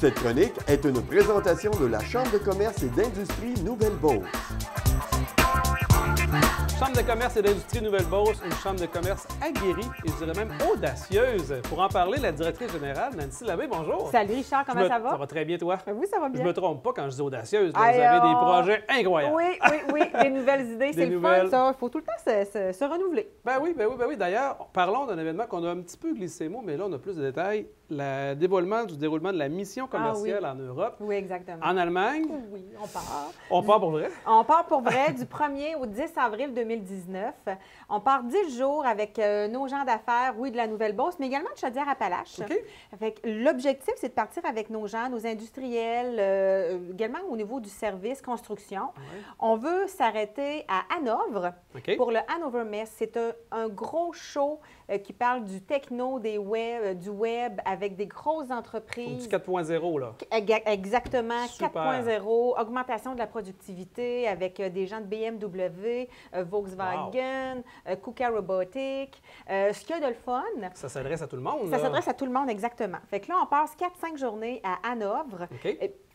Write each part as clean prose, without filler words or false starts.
Cette chronique est une présentation de la Chambre de commerce et d'industrie Nouvelle-Beauce. Chambre de commerce et d'industrie Nouvelle-Beauce, une chambre de commerce aguerrie et je dirais même audacieuse. Pour en parler, la directrice générale, Nancy Labbé, bonjour. Salut Richard, comment ça va? Ça va très bien, toi? Oui, ça va bien. Je me trompe pas quand je dis audacieuse. Là, vous avez des projets incroyables. Oui, des nouvelles idées, c'est le fun, ça. Il faut tout le temps se renouveler. Ben oui. D'ailleurs, parlons d'un événement qu'on a un petit peu glissé mot, mais là, on a plus de détails. Le dévoilement du déroulement de la mission commerciale en Europe. Oui, exactement. En Allemagne. Oui, on part. On part pour vrai? On part pour vrai du 1er au 10 avril 2019. On part 10 jours avec nos gens d'affaires, oui, de la Nouvelle-Beauce, mais également de Chaudière-Appalaches. OK. L'objectif, c'est de partir avec nos gens, nos industriels, également au niveau du service construction. Ouais. On veut s'arrêter à Hanovre pour le Hanover Messe. C'est un gros show qui parle du techno, du web, avec des grosses entreprises. Du 4.0, là. Exactement, 4.0, augmentation de la productivité avec des gens de BMW, Volkswagen, KUKA Robotics. Ce qu'il y a de le fun... Ça s'adresse à tout le monde, Ça s'adresse à tout le monde, exactement. Fait que là, on passe 4-5 journées à Hanovre.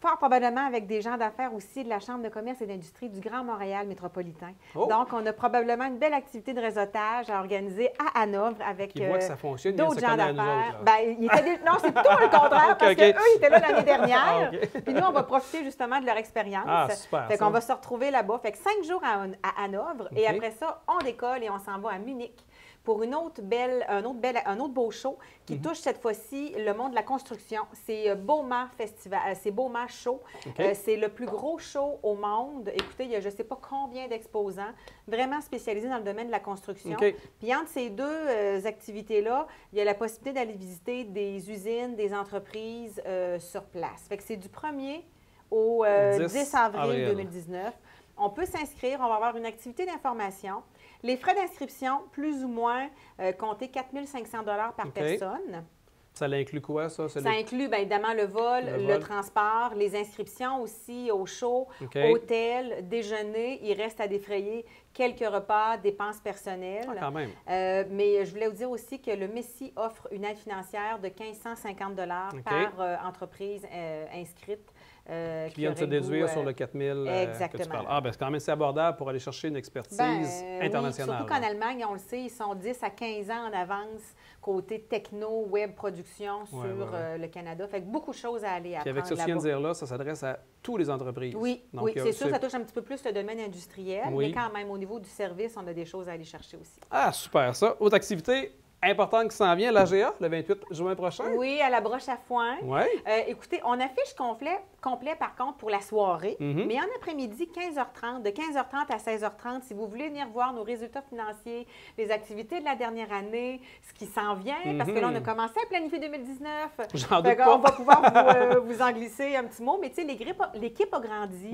Fort probablement avec des gens d'affaires aussi de la Chambre de commerce et d'industrie du Grand Montréal métropolitain. Donc, on a probablement une belle activité de réseautage à organiser à Hanovre avec d'autres gens d'affaires. Non, c'est plutôt le contraire, parce qu'eux, ils étaient là l'année dernière. Puis nous, on va profiter justement de leur expérience. Ah, super. Fait qu'on va se retrouver là-bas. Fait que 5 jours à Hanovre. Et après ça, on décolle et on s'en va à Munich pour un autre beau show qui touche cette fois-ci le monde de la construction. C'est Bauma Festival, c'est Bauma Show. C'est le plus gros show au monde. Écoutez, il y a je ne sais pas combien d'exposants vraiment spécialisés dans le domaine de la construction. Puis entre ces deux activités-là, il y a la possibilité d'aller visiter des usines, des entreprises sur place. Fait que c'est du 1er au 10 avril 2019. On peut s'inscrire, on va avoir une activité d'information. Les frais d'inscription, plus ou moins, compter 4 500 par personne. Ça l'inclut quoi, ça? Ça inclut, bien évidemment, le vol, le transport, les inscriptions aussi au show, hôtel, déjeuner. Il reste à défrayer quelques repas, dépenses personnelles. Quand même. Mais je voulais vous dire aussi que le Messi offre une aide financière de 1 550 par entreprise inscrite. Qui viennent de se déduire sur le 4 000 que tu parles. Ah, bien, c'est quand même assez abordable pour aller chercher une expertise internationale. Oui, surtout qu'en Allemagne, on le sait, ils sont 10 à 15 ans en avance côté techno, web production sur le Canada. Fait que beaucoup de choses à aller apprendre. Puis avec ce que tu viens de dire là, ça s'adresse à toutes les entreprises. Oui, c'est sûr, ça touche un petit peu plus le domaine industriel, mais quand même, au niveau du service, on a des choses à aller chercher aussi. Ah, super, ça. Autre activité importante qui s'en vient, l'AGA, le 28 juin prochain. Oui, à la broche à foin. Écoutez, on affiche complet, par contre, pour la soirée, mais en après-midi, 15h30, de 15h30 à 16h30, si vous voulez venir voir nos résultats financiers, les activités de la dernière année, ce qui s'en vient, parce que là, on a commencé à planifier 2019. J'en doute pas. On va pouvoir vous en glisser un petit mot, mais tu sais, l'équipe a grandi.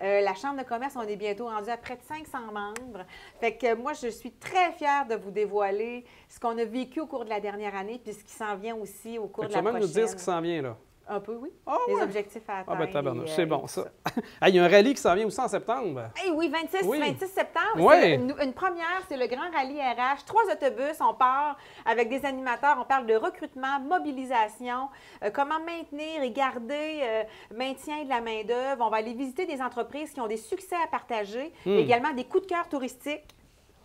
La Chambre de commerce, on est bientôt rendu à près de 500 membres. Fait que moi, je suis très fière de vous dévoiler ce qu'on a vécu au cours de la dernière année, puis ce qui s'en vient aussi au cours de la prochaine. Tu vas même nous dire ce qui s'en vient, là. Un peu, oui. Les objectifs à atteindre. Ah, ben tabarnouche, c'est bon, ça. Il y a un rallye qui s'en vient aussi en septembre. Oui, 26 septembre. Une première, c'est le Grand Rallye RH. 3 autobus, on part avec des animateurs. On parle de recrutement, mobilisation, comment maintenir et garder maintien de la main-d'œuvre. On va aller visiter des entreprises qui ont des succès à partager, également des coups de cœur touristiques.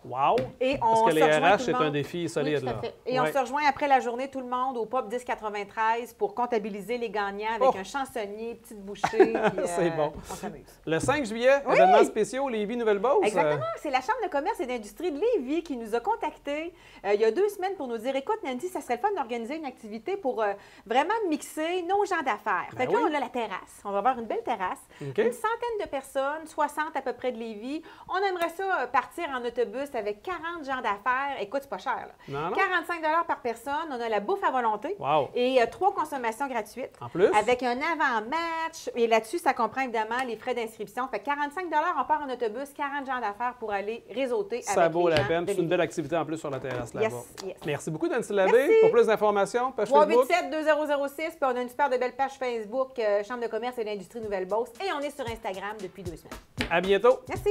Wow! Parce que les RH, c'est un défi solide. Oui, tout à fait. Et on se rejoint après la journée, tout le monde, au Pop 1093 pour comptabiliser les gagnants avec un chansonnier, petite bouchée. C'est bon. On s'amuse. Le 5 juillet, événements spéciaux, Lévis-Nouvelle-Beauce. Exactement. C'est la Chambre de commerce et d'industrie de Lévis qui nous a contactés il y a 2 semaines pour nous dire, écoute, Nancy, ça serait le fun d'organiser une activité pour vraiment mixer nos gens d'affaires. Fait que là, on a la terrasse. On va avoir une belle terrasse. Une centaine de personnes, 60 à peu près de Lévis. On aimerait ça partir en autobus avec 40 gens d'affaires. Écoute, c'est pas cher, là. 45 par personne. On a la bouffe à volonté. Et 3 consommations gratuites. En plus. Avec un avant-match. Et là-dessus, ça comprend évidemment les frais d'inscription. Fait 45 on part en autobus, 40 gens d'affaires pour aller réseauter avec les gens. Ça vaut la peine. C'est une belle activité en plus sur la terrasse là-bas. Yes. Merci beaucoup, Nancy Labbé. Pour plus d'informations, page Facebook. 387-2006. Puis on a une super de belle page Facebook, Chambre de commerce et d'industrie Nouvelle-Beauce. Et on est sur Instagram depuis 2 semaines. À bientôt. Merci.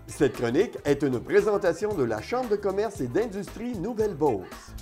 Cette chronique est une présentation de la Chambre de commerce et d'industrie Nouvelle-Beauce.